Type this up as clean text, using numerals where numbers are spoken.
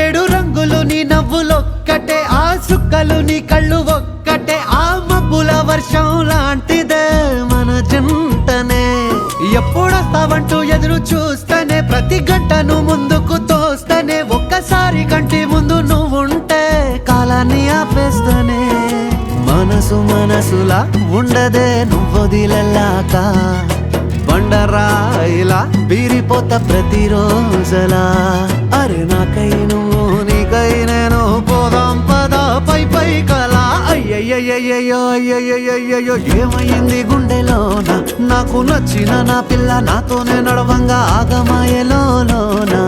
ఏడు రంగులు నీ నవ్వులొక్కటే, ఆ సుక్కలు నీ కళ్ళు ఒక్కటే, ఆ మబ్బుల వర్షం లాంటిదే మన జంటనే. ఎప్పుడొస్తావంటూ ఎదురు చూస్తేనే, ప్రతి గంటను ముందుకు తోస్తేనే, ఒక్కసారి కంటి ముందు నువ్వుంటే కాలాన్ని ఆపేస్తేనే. మనసులా ఉండదే నువ్వొదిలెళ్ళాక, బండరాయిలా బీరిపోత ప్రతిరోజలా. అరే నాకై నువ్వు నీకై నేను, పోదాం పదా పై పై కలా. అయ్యయ్యయ్యో అయ్యయ్యయ్యో ఏమైంది గుండెలోన, నాకు నచ్చిన నా పిల్ల నాతోనే నడవంగా ఆగమాయలోనా.